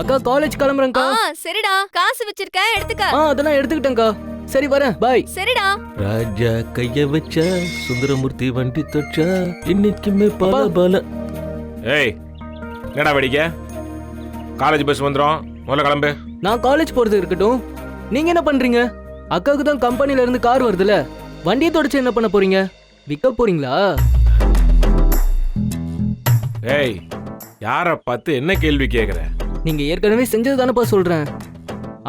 அக்கா காலேஜ் கிளம்புறேன்க்கா. சரிடா, காசு வச்சிருக்கேன் எடுத்துக்க. அதெல்லாம் எடுத்துக்கிட்டேன்க்கா. சரி வரேன், பாய். சரிடா. ராஜா கைய வச்சா சுந்தரமூர்த்தி வண்டி தொச்சா இன்னைக்குமே பல பல. ஏய் என்னடா வெடிக்க? காலேஜ் பஸ் வந்துடும், முதல்ல கிளம்பு. நான் காலேஜ் போறது இருக்கட்டும், நீங்க என்ன பண்றீங்க? அக்காவுக்கு தான் கம்பெனில இருந்து கார் வருதுல, வண்டியை தொடச்சு என்ன பண்ண போறீங்க? விற்க போறீங்களா? ஏய் யார பார்த்து என்ன கேள்வி கேக்குற? நீங்க ஏற்கனவே செஞ்சது தானப்பா சொல்றேன்.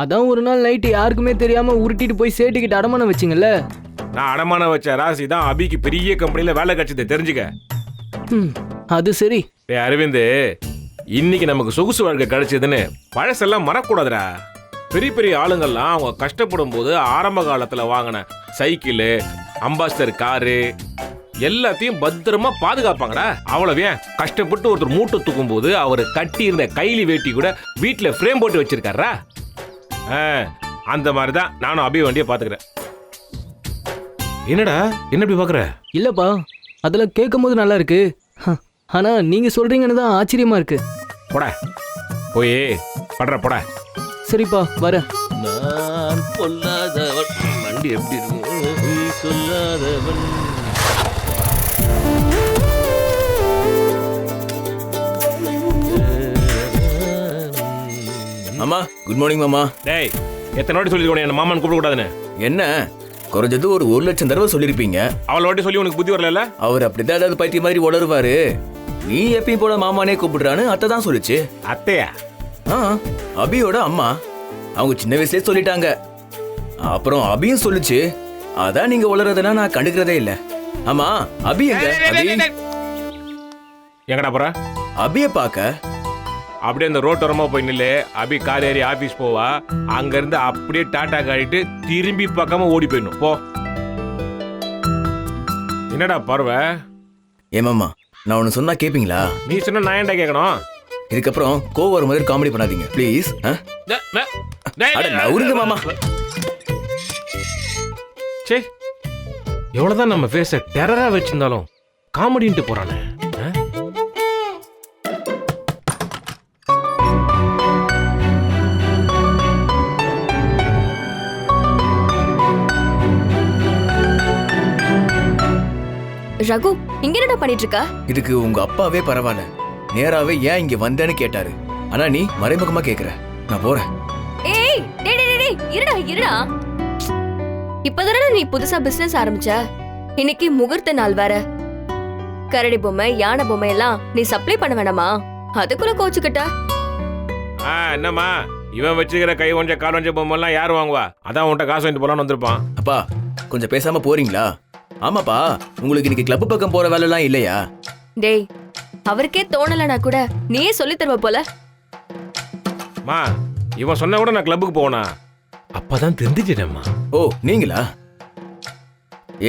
அதான் ஒரு நாள் நைட்டு யாருக்குமே தெரியாம உருட்டிட்டு போய் சேட்டுக்கிட்ட அடமானம் வச்சிங்கல்ல. நான் அடமானம் வச்ச ராசி தான் அபிக்கு பெரிய கம்பெனில வேலை கிடைச்சது, தெரிஞ்சுக்க. அது சரி. ஏய் அரவிந்த், இன்னைக்கு நமக்கு சொகுசு வாழ்க்கை கிடைச்சதுன்னு பழசெல்லாம் மறக்கூடாதுடா. பெரிய பெரிய ஆளுங்கள்லாம் அவங்க கஷ்டப்படும் போது ஆரம்ப காலத்துல வாங்கின சைக்கிள், அம்பாஸ்டர் காரு எல்லாத்தையும் பத்திரமா பாதுகாப்பாங்கடா. அவ்வளவே கஷ்டப்பட்டு ஒருத்தர் மூட்டை தூக்கும் போது அவர் கட்டி இருந்த கைலி வேட்டி கூட வீட்டுல ஃப்ரேம் போட்டு வச்சிருக்காரா. அந்த மாதிரிதான் நானும் அபி வண்டியை பாத்துக்கிறேன். என்னடா என்ன இப்படி பாக்குற? இல்லப்பா, அதுல கேட்கும் போது நல்லா இருக்கு. ஆனா நீங்க சொல்றீங்கன்னு தான் ஆச்சரியமா இருக்கு. போட போய் படுற போட. சரிப்பா வரேன். நான் பொல்லாதவன், வண்டி எப்படி இருக்கும் சொல்லாதவன். மாமா குட் மார்னிங் மாமா. டேய் எத்தனை வாட்டி சொல்லி என்ன மாமான்னு கூப்பிட கூடாதுன்னு? என்ன குறைஞ்சது ஒரு 1,00,000 தடவை சொல்லிருப்பீங்க. அவளை வாட்டி சொல்லி உனக்கு புத்தி வரல? அவர் அப்படிதான் ஏதாவது பைத்திய மாதிரி உளருவாரு. நீ எப்பயும் போல மாமானே கூப்பிடுறான்னு அத்தை தான் சொல்லுச்சு. அத்தையா? அபியோட அம்மா. அவங்க சின்ன வயசுலயே சொல்லிட்டாங்க. அப்புறம் அபியும் சொல்லுச்சு. அதான் நீங்க உளறதெல்லாம் நான் கண்டுக்கிறதே இல்ல. ஆமா அபி எங்க? அபி எங்கடா போற? அபிய பாக்க. அப்படியே அந்த ரோட்டோரமா போய் நில்லு. அபி கார் ஏறி ஆபீஸ் போவா. அங்க இருந்து அப்படியே டாடா காட்டிட்டு திரும்பி பார்க்காம ஓடி போயிடணும். போ. என்னடா பார்வை? ஏமாமா நான் ஒன்னு சொன்னா கேப்பீங்களா? நீ சொன்ன நான் ஏன்டா கேட்கணும்? இதுக்கப்புறம் கோவம் மாதிரி காமெடி பண்ணாதீங்க ப்ளீஸ். நவுருங்க மாமா. சே எவ்வளவுதான் நம்ம ஃபேஸ டெரரா வச்சிருந்தாலும் காமெடின்ட்டு போறானே. ரகு இங்க என்ன பண்ணிட்டு இருக்க? இதுக்கு உங்க அப்பாவே பரவாயில்ல, நேராவே ஏன் இங்க வந்தேன்னு கேட்டாரு. ஆனா நீ மறைமுகமா கேக்குற. நான் போறேன். ஏய் டேய் டேய் டேய் இருடா இருடா. இப்பதானே நீ புதுசா பிசினஸ் ஆரம்பிச்ச. இன்னைக்கு முகூர்த்த நாள் வேற. கரடி பொம்மை, யானை பொம்மை எல்லாம் நீ சப்ளை பண்ண வேணாமா? அதுக்குள்ள கோச்சுக்கிட்ட. என்னம்மா இவன் வச்சுக்கிற கை ஒஞ்ச கால் ஒஞ்ச பொம்மை எல்லாம் யார் வாங்குவா? அதான் உன்கிட்ட காசு வாங்கிட்டு போலான்னு வந்திருப்பான். அப்பா கொஞ்சம் பேசாம போறீங்களா? ஆமாப்பா, உங்களுக்கு இன்னைக்கு கிளப் பக்கம் போற வேலை எல்லாம் இல்லையா? டேய் அவருக்கே தோணலனா கூட நீயே சொல்லி தருவ போல. மா இவன் சொன்ன கூட நான் கிளப்புக்கு போனா அப்பதான் தெரிஞ்சுட்டேம்மா. ஓ நீங்களா?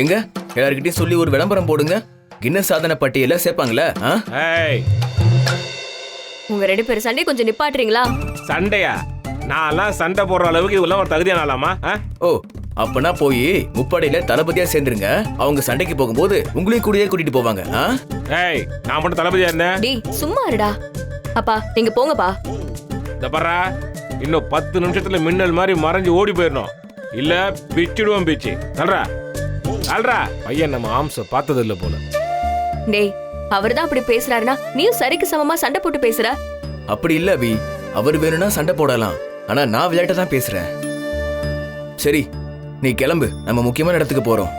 எங்க எல்லார்கிட்டயும் சொல்லி ஒரு விளம்பரம் போடுங்க. கின்னஸ் சாதனை பட்டியல சேர்ப்பாங்களே. உங்க 2 பேரும் சண்டை கொஞ்சம் நிப்பாட்டுறீங்களா? சண்டையா? நான் சண்டை போடுற அளவுக்கு இதெல்லாம் ஒரு தகுதியானாலாமா? ஓ அப்பனா போய் முப்படையில தளபதியா சேர்ந்துருங்க. அவங்க சண்டைக்கு போகும்போது உங்களையும் கூடயே கூட்டிட்டு போவாங்க. நான் மட்டும் தளபதியா இருந்தேன். டேய் சும்மா இருடா. அப்பா நீங்க போங்கப்பா. இந்த பாரா, இன்னும் 10 நிமிஷத்துல மின்னல் மாதிரி மறைஞ்சு ஓடி போயிடணும். இல்ல பிச்சிடுவோம் பிச்சு. சொல்றா சொல்றா. பையன் நம்ம ஆம்ச பார்த்தது இல்ல போல. டேய் அவர்தான் அப்படி பேசுறாருன்னா நீயும் சரிக்கு சமமா சண்டை போட்டு பேசுற. அப்படி இல்ல அபி, அவர் வேணும்னா சண்டை போடலாம். ஆனா நான் விளையாட்ட தான் பேசுறேன். சரி நீ கிளம்பு, நம்ம முக்கியமான இடத்துக்கு போறோம்.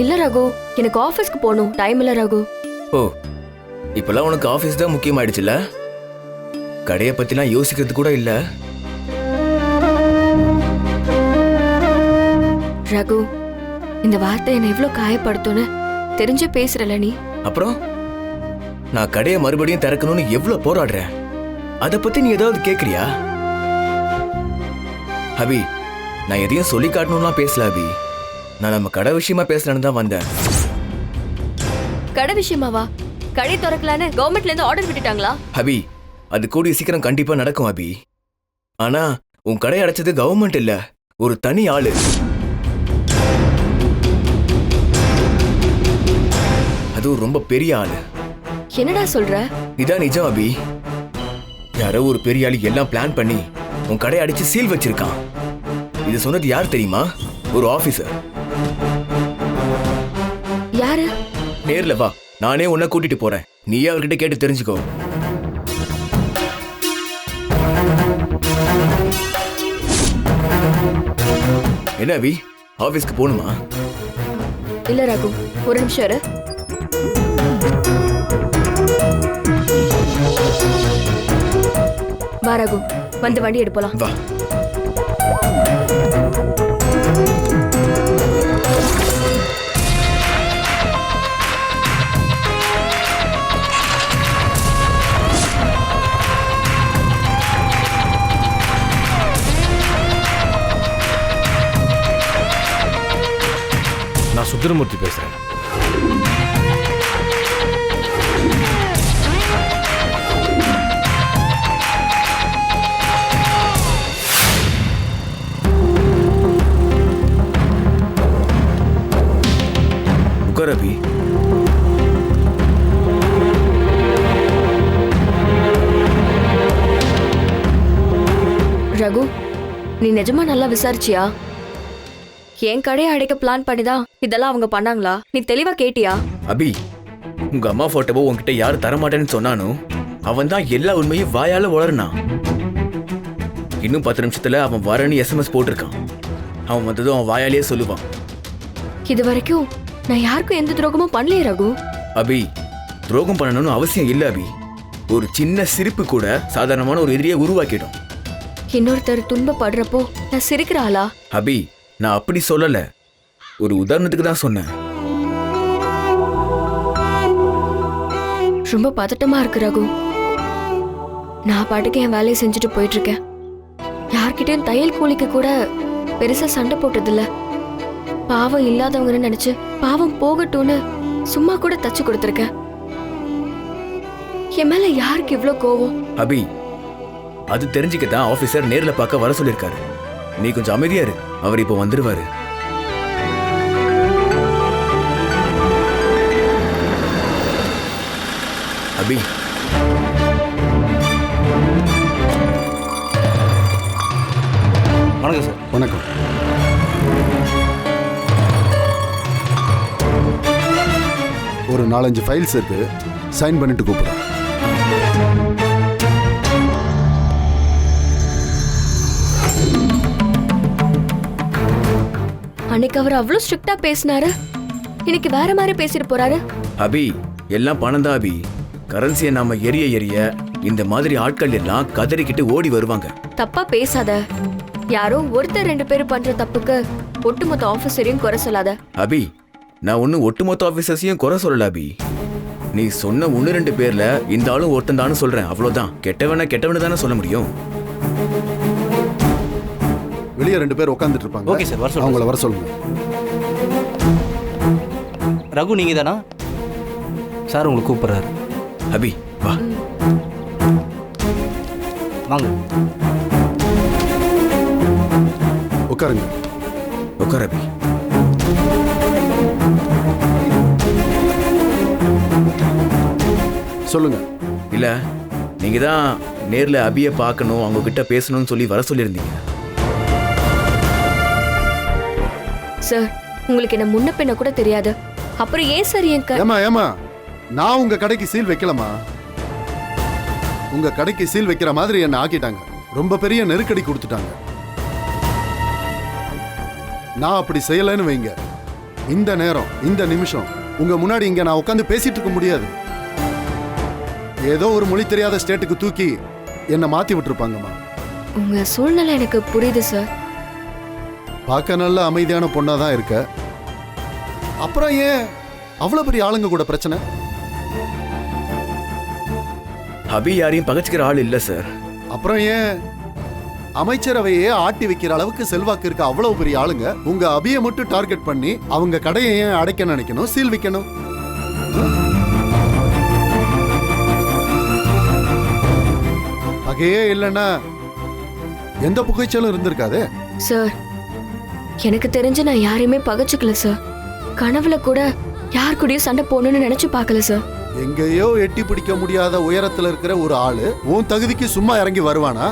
இல்ல ரகு, எனக்கு ஆபீஸ்க்கு போகணும். டைம் இல்ல ரகு. ஓ இப்பெல்லாம் உனக்கு ஆபீஸ் தான் முக்கியமாயிடுச்சுல? கடையை பத்திலாம் யோசிக்கிறது கூட இல்ல. ரகு இந்த வார்த்தை என்ன எவ்வளவு காயப்படுத்தும்னு தெரிஞ்சு பேசுறல நீ. அப்புறம் நான் கடையை மறுபடியும் திறக்கணும்னு எவ்வளவு போராடுறேன். அத பத்தி நீ ஏதாவது கேக்குறியா? அபி நான் எதையும் சொல்லி காட்டணும்லாம் பேசல அபி. நான் நம்ம கடை விஷயமா பேசலான்னு தான் வந்தேன். கடை விஷயமாவா? கடை திறக்கலான்னு கவர்மெண்ட்ல இருந்து ஆர்டர் விட்டுட்டாங்களா? அபி அது கூடிய சீக்கிரம் கண்டிப்பா நடக்கும் அபி. ஆனா உன் கடை அடைச்சது கவர்மெண்ட் இல்ல, ஒரு தனி ஆளு. அதுவும் ரொம்ப பெரிய ஆளு. என்னடா சொல்ற? இதான் நிஜம் அபி. யாரோ ஒரு பெரிய ஆளு எல்லாம் பிளான் பண்ணி உன் கடையை அடிச்சு சீல் வச்சிருக்கான். இது சொன்னது யார் தெரியுமா? ஒரு ஆபீசர். யாரு? நேர்ல வா, நானே உன்னை கூட்டிட்டு போறேன். நீயே அவர்கிட்ட கேட்டு தெரிஞ்சுக்கோ. என்ன அபி, ஆபீஸ்க்கு போகணுமா? இல்ல ரகு, ஒரு நிமிஷம் இரு. வா ரகு, வந்து வண்டி எடுப்பலாம். வா. நான் சுந்தரமூர்த்தி பேசுறேன். உட்கார் அபி. ரகு, நீ நிஜமா நல்லா விசாரிச்சியா? என் கடையை அடைக்க பிளான் பண்ணிதான் இதெல்லாம் அவங்க பண்ணாங்களா? நீ தெளிவா கேட்டியா? அபி, உங்க அம்மா போட்டோவோ உன்கிட்ட யாரு தரமாட்டேன்னு சொன்னானோ அவன் தான் எல்லா உண்மையும் வாயால வளர்னான். இன்னும் 10 நிமிஷத்துல அவன் வரன்னு SMS போட்டிருக்கான். அவன் வந்ததும் அவன் வாயாலேயே சொல்லுவான். இது வரைக்கும் நான் யாருக்கும் எந்த துரோகமும் பண்ணலையே ரகு. அபி, துரோகம் பண்ணணும்னு அவசியம் இல்ல அபி. ஒரு சின்ன சிரிப்பு கூட சாதாரணமான ஒரு எதிரியை உருவாக்கிடும். இன்னொருத்தர் துன்பப்படுறப்போ நான் சிரிக்கிற ஆளா? அபி, நான் அப்படி சொல்லல, ஒரு உதாரணத்துக்கு தான் சொன்னேன். ரொம்ப பதட்டமா இருக்கு ரகு. நான் பாட்டுக்கு என் வேலையை செஞ்சுட்டு போயிட்டு இருக்கேன். யார்கிட்டயும் தையல் கூலிக்கு கூட பெருசா சண்டை போட்டதில்ல. பாவம் இல்லாதவங்கன்னு நினைச்சு பாவம் போகட்டும்னு சும்மா கூட தச்சு கொடுத்துருக்கேன். என் மேல யாருக்கு இவ்ளோ கோவம்? அபி, அது தெரிஞ்சுக்கதான் ஆபீசர் நேர்ல பார்க்க வர சொல்லிருக்காரு. நீ கொஞ்சம் அமைதியா இரு, அவர் இப்போ வந்துருவாரு. அபி, வணக்கம் சார். வணக்கம். ஒரு 4-5 ஃபைல்ஸ் இருக்கு, சைன் பண்ணிட்டு கூப்பிடுறேன். அன்னைக்கு அவர் அவ்வளவு ஸ்ட்ரிக்டா பேசினாரு, இன்னைக்கு வேற மாதிரி பேசிட்டு போறாரு. அபி, எல்லாம் பணம் தான் அபி. கரன்சியை நாம எரிய எரிய இந்த மாதிரி ஆட்கள் எல்லாம் கதறிக்கிட்டு ஓடி வருவாங்க. தப்பா பேசாத. யாரோ ஒருத்தர் 2 பேர் பண்ற தப்புக்கு ஒட்டுமொத்த ஆபீசரையும் குறை சொல்லாத. அபி, நான் ஒன்னும் ஒட்டுமொத்த ஆபீசர்ஸையும் குறை சொல்லல அபி. நீ சொன்ன 1-2 பேர்ல இந்த ஆளும் ஒருத்தன் தானு சொல்றேன், அவ்வளவுதான். கெட்டவன தானே சொல்ல முடியும். வெளியே 2 பேர் உட்காந்துட்டு இருப்பாங்க. ஓகே சார், வர சொல்லுங்க. அவங்கள வர சொல்லுங்க. ரகு, நீங்க தானா? சார் உங்களுக்கு கூப்பிடுறாரு. அபி, வா. வாங்க. உட்காருங்க. உட்கார் அபி. சொல்லுங்க. இல்ல, நீங்க தான் நேர்ல அபியை பார்க்கணும், அவங்க கிட்ட பேசணும்னு சொல்லி வர சொல்லியிருந்தீங்க. சார், உங்களுக்கு என்ன முன்ன பின்ன கூட தெரியாது. அப்புறம் ஏன் சார் என் ஏமா நான் உங்க கடைக்கு சீல் வைக்கலமா. உங்க கடைக்கு சீல் வைக்கிற மாதிரி என்ன ஆக்கிட்டாங்க. ரொம்ப பெரிய நெருக்கடி கொடுத்துட்டாங்க. நான் அப்படி செய்யலைன்னு வைங்க, இந்த நேரம் இந்த நிமிஷம் உங்க முன்னாடி இங்க நான் உட்காந்து பேசிட்டு இருக்க முடியாது. ஏதோ ஒரு மொழி தெரியாத ஸ்டேட்டுக்கு தூக்கி என்ன மாத்தி விட்டுருப்பாங்கம்மா. உங்க சூழ்நிலை எனக்கு புரியுது சார். பார்க்க நல்ல அமைதியான பொண்ணாதான் இருக்க, அப்புறம் ஏன் அவ்வளவு பெரிய ஆளுங்க கூட பிரச்சனை? அபி யாரையும் பகச்சிக்கிற ஆள் இல்ல சார். அப்புறம் ஏன் அமைச்சரவையே ஆட்டி வைக்கிற அளவுக்கு செல்வாக்கு இருக்க அவ்வளவு பெரிய ஆளுங்க உங்க அபியை மட்டும் டார்கெட் பண்ணி அவங்க கடையை ஏன் அடைக்க நினைக்கணும், சீல் வைக்கணும்? பகையே இல்லைன்னா எந்த புகைச்சலும் இருந்திருக்காது. சார், எனக்கு தெரிஞ்சு நான் யாரையுமே பகைச்சுக்கல சார். கனவுல கூட யார் கூடயும் சண்டை போடணும்னு நினைச்சு பார்க்கல சார். எங்கேயோ எட்டி பிடிக்க முடியாத உயரத்துல இருக்கிற ஒரு ஆளு உன் தகுதிக்கு சும்மா இறங்கி வருவானா?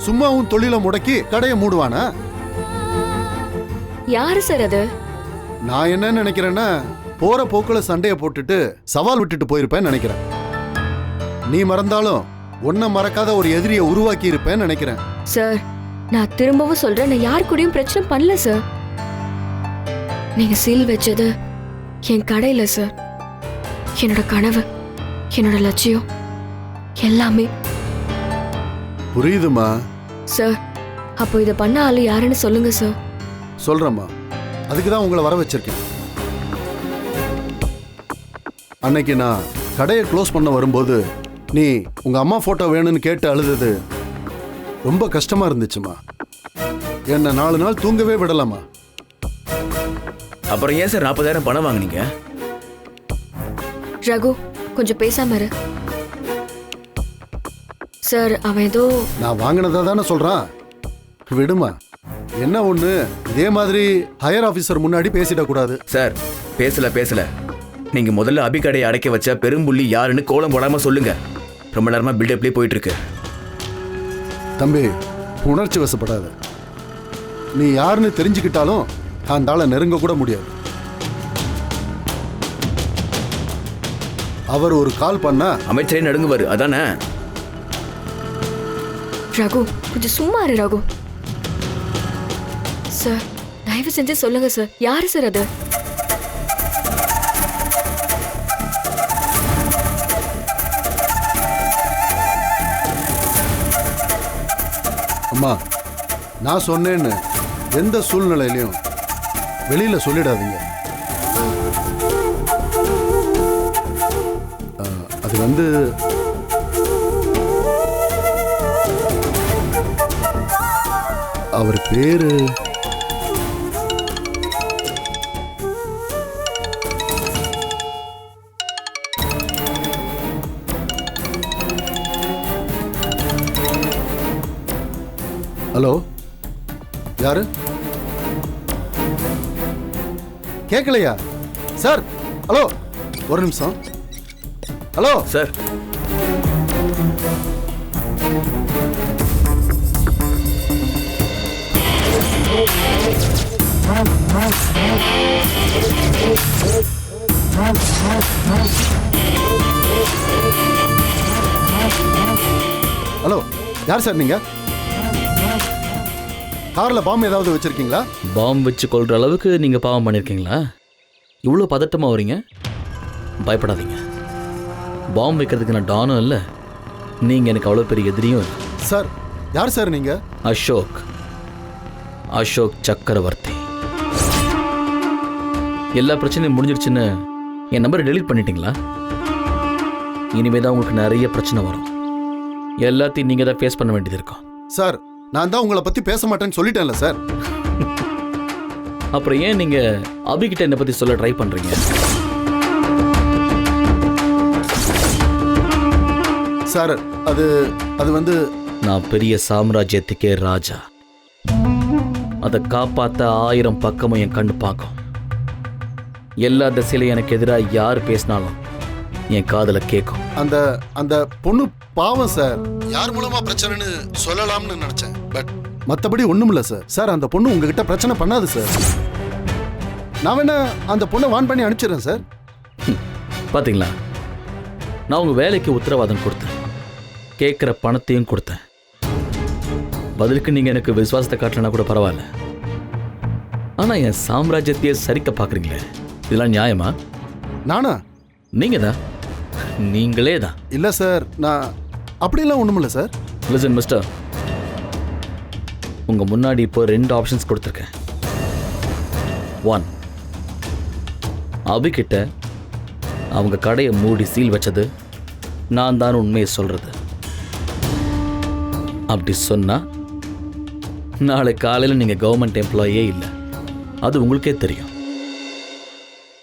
சும்மா உன் தொழிலை முடக்கி கடையை மூடுவானா? யாரு சார் அது? நான் என்ன நினைக்கிறேன்னா, போற போக்குல சண்டைய போட்டுட்டு சவால் விட்டுட்டு போயிருப்பேன்னு நினைக்கிறேன். நீ மறந்தாலும் உன்னை மறக்காத ஒரு எதிரியை உருவாக்கி இருப்பேன்னு நினைக்கிறேன். சார், நான் திரும்பவும் சொல்றேன், நான் யார் கூடயும் பிரச்சனை பண்ணல சார். நீங்க சீல் வச்சது என் கடையில சார். என்னோட கனவு, என்னோட லட்சியம் எல்லாமே. புரியுதுமா? சார், அப்போ இதை பண்ண ஆளு யாருன்னு சொல்லுங்க சார். சொல்றேம்மா, அதுக்கு தான் உங்களை வர வச்சிருக்கேன். அன்னைக்கு நான் கடையை க்ளோஸ் பண்ண வரும்போது நீ உங்க அம்மா போட்டோ வேணும்னு கேட்டு அழுதது ரொம்ப கஷ்டமா இருந்துச்சுமா. என்ன 4 நாள் தூங்கவே விடலாமா. அப்புறம் ஏன் சார் 40,000 பணம் வாங்குனீங்க? ரகு, கொஞ்சம் பேசாம இரு சார். அவன் ஏதோ நான் வாங்கினதா தானே சொல்றான். விடுமா. என்ன ஒண்ணு, இதே மாதிரி ஹையர் ஆபீசர் முன்னாடி பேசிடக்கூடாது. சார், பேசல. நீங்க முதல்ல அபி கடையை அடைக்க வச்ச பெரும்புள்ளி யாருன்னு கோலம் போடாம சொல்லுங்க. ரொம்ப நேரமா பில்டப்லேயே போயிட்டு இருக்கு. தம்பி, உணர்ச்சி வசப்படாத. நீ யாருன்னு தெரிஞ்சுக்கிட்டாலும் அந்த ஆளை நெருங்க கூட முடியாது. அவர் ஒரு கால் பண்ணா அமைச்சரே நடுங்குவாரு, அதானே? ரகு, கொஞ்சம் சும்மா இரு ரகு. சார், தயவு செஞ்சு சொல்லுங்க சார், யாரு சார் அது? அம்மா, நான் சொன்னேன்னு எந்த சூழ்நிலையிலையும் வெளியில சொல்லிடாதீங்க. அது வந்து அவர் பேரு ஹலோ, யாரு? கேட்கலையா சார்? ஹலோ, ஒரு நிமிஷம். ஹலோ சார், ஹலோ, யார் சார் நீங்க? கார்ல பாம்பு ஏதாவது வச்சிருக்கீங்களா? பாம்பு வச்சு கொள்ற அளவுக்கு நீங்கள் பாவம் பண்ணியிருக்கீங்களா? இவ்வளோ பதட்டமாக வரீங்க? பயப்படாதீங்க. பாம்பு வைக்கிறதுக்கு நான் டானும் இல்லை, நீங்கள் எனக்கு அவ்வளோ பெரிய எதிரியும் இல்லை. சார், யார் சார் நீங்க? அசோக் சக்கரவர்த்தி. எல்லா பிரச்சனையும் முடிஞ்சிருச்சுன்னு என் நம்பரை டெலீட் பண்ணிட்டீங்களா? இனிமே தான் உங்களுக்கு நிறைய பிரச்சனை வரும். எல்லாத்தையும் நீங்கள் தான் ஃபேஸ் பண்ண வேண்டியது இருக்கும். சார், நான் தான் உங்களை பத்தி பேச மாட்டேன்னு சொல்லிட்டேன்ல சார். அப்புறம் ஏன் நீங்கள் அபிகிட்ட என்னை பற்றி சொல்ல ட்ரை பண்ணுறீங்க? சார், அது வந்து நான் பெரிய சாம்ராஜ்யத்துக்கே ராஜா. அதை காப்பாற்ற 1000 பக்கமும் என் கண்ணு பார்க்கும். எல்லா திசையிலும் எனக்கு எதிராக யார் பேசினாலும் என் காதுல கேட்கும். அந்த பொண்ணு பாவம் சார். யார் மூலமா பிரச்சனைன்னு சொல்லலாம்னு நினைச்சேன். பட் மத்தபடி ஒண்ணும் இல்ல சார். சார், அந்த பொண்ணு உங்ககிட்ட பிரச்சனை பண்ணாது சார். நான் வேணா அந்த பொண்ணை வான் பண்ணி அனுப்பிச்சிடுறேன் சார். பாத்தீங்களா, நான் உங்க வேலைக்கு உத்தரவாதம் கொடுத்தேன், கேட்குற பணத்தையும் கொடுத்தேன். பதிலுக்கு நீங்க எனக்கு விசுவாசத்தை காட்டலனா கூட பரவாயில்ல. ஆனா என் சாம்ராஜ்யத்தையே சரிக்க பாக்குறீங்களே, இதெல்லாம் நியாயமா? நானா? நீங்களே தான். இல்ல சார், நான் அப்படிலாம் ஒண்ணும் இல்ல சார். லிசன் மிஸ்டர், உங்க முன்னாடி இப்போ 2 ஆப்ஷன்ஸ் கொடுத்துருக்கேன். 1, அபிகிட்ட அவங்க கடையை மூடி சீல் வச்சது நான் தான் உண்மையை சொல்றது. அப்படி சொன்னா நாளை காலையில் நீங்க கவர்மெண்ட் எம்ப்ளாயே இல்லை, அது உங்களுக்கே தெரியும்.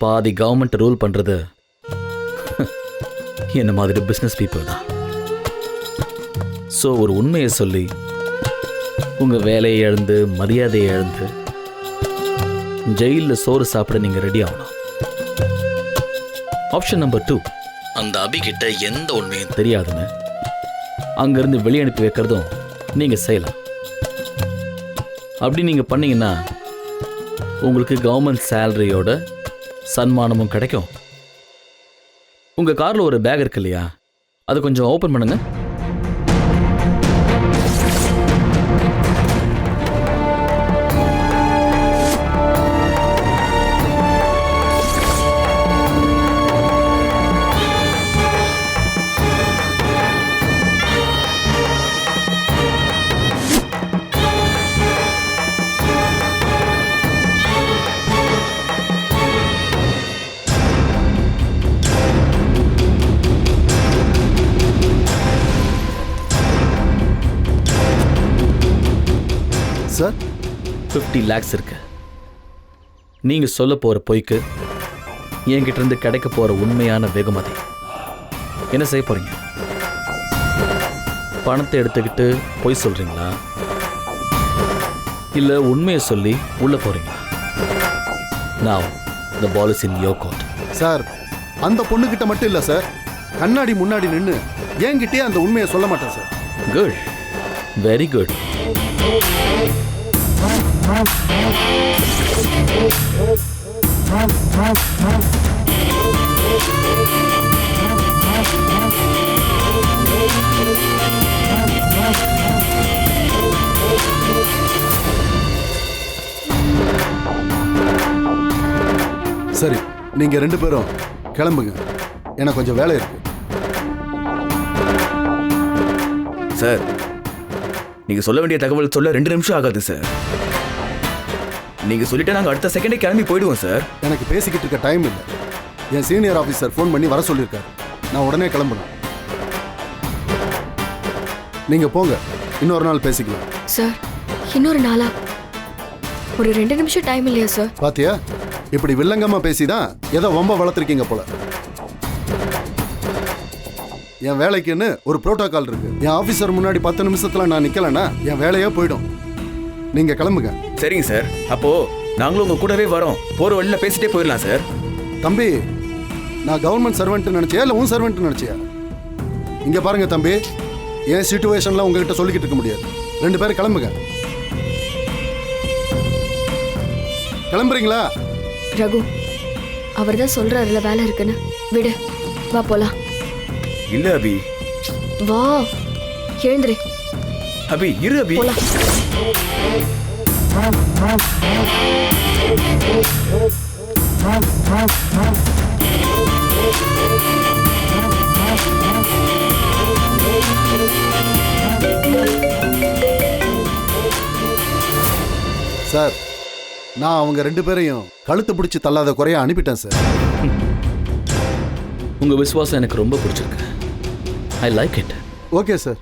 பாதி கவர்மெண்ட் ரூல் பண்றது என்ன மாதிரி பிஸ்னஸ் பீப்புள் தான். ஸோ ஒரு உண்மையை சொல்லி உங்கள் வேலையை இழந்து மரியாதையை இழந்து ஜெயிலில் சோறு சாப்பிட நீங்கள் ரெடி ஆகணும். ஆப்ஷன் நம்பர் 2, அந்த அபிகிட்ட எந்த உண்மையும் தெரியாதுன்னு அங்கேருந்து வெளியே அனுப்பி வைக்கிறதும் நீங்கள் செய்யலாம். அப்படி நீங்கள் பண்ணீங்கன்னா உங்களுக்கு கவர்மெண்ட் சேலரியோட சன்மானமும் கிடைக்கும். உங்கள் காரில் ஒரு பேக் இருக்கு இல்லையா, அதை கொஞ்சம் ஓப்பன் பண்ணுங்க. சார் 50 lakhs இருக்கு. நீங்கள் சொல்ல போகிற பொய்க்கு என்கிட்ட இருந்து கிடைக்க போகிற உண்மையான வெகுமதி. என்ன செய்ய போகிறீங்க? பணத்தை எடுத்துக்கிட்டு பொய் சொல்கிறீங்களா, இல்லை உண்மையை சொல்லி உள்ளே போகிறீங்களா? Now the ball is in your court. Sir, அந்த பொண்ணுகிட்ட மட்டும் இல்லை சார், கண்ணாடி முன்னாடி நின்று என்கிட்டயே அந்த உண்மையை சொல்ல மாட்டேன் சார். Good, very good. சரி, நீங்க 2 பேரும் கிளம்புங்க, எனக்கு கொஞ்சம் வேலை இருக்கு. சார், நீங்க சொல்ல வேண்டிய தகவல் சொல்ல 2 நிமிஷம் ஆகாது சார். நீங்க சொல்லிட்டா நாங்க அடுத்த செகண்டே கிளம்பி போயிடுவோம் சார். எனக்கு பேசிக்கிட்டு இருக்க டைம் இல்லை. என் சீனியர் ஆஃபீஸர் ஃபோன் பண்ணி வர சொல்லியிருக்காரு. நான் உடனே கிளம்பணும். நீங்க போங்க, இன்னொரு நாள் பேசிக்கலாம். சார், இன்னொரு நாளா? ஒரு 2 நிமிஷம் டைம் இல்லையா சார்? பாத்தியா, இப்படி வில்லங்கமா பேசிதான் ஏதோ வம்ப வளர்த்துருக்கீங்க போல. என் வேலைக்குன்னு ஒரு புரோட்டோகால் இருக்கு. என் ஆபீசர் முன்னாடி 10 நிமிஷத்துல நான் நிக்கலன்னா என் வேலையே போயிடும். நீங்க கிளம்புங்க. சரிங்க சார், அப்போ நாங்களும் உங்க கூடவே வரோம். போற வழியில பேசிட்டே போயிடலாம் சார். தம்பி, நான் கவர்மெண்ட் சர்வெண்ட் நினைச்சியா இல்ல உன் சர்வெண்ட் நினைச்சியா? இங்க பாருங்க தம்பி, என் சிச்சுவேஷன்ல உங்ககிட்ட சொல்லிக்கிட்டு இருக்க முடியாது. 2 பேரும் கிளம்புங்க. கிளம்புறீங்களா? ரகு, அவர் தான் சொல்றாருல வேலை இருக்குன்னு. விடு, வா போலாம். இல்ல அபி. வா, எழுந்துரு. அபி, இரு அபி. போலாம். சார், நான் அவங்க 2 பேரையும் கழுத்து பிடிச்சி தள்ளாத குறைய அனுப்பிட்டேன் சார். உங்க விசுவாசம் எனக்கு ரொம்ப பிடிச்சிருக்கு. I like it. Okay sir.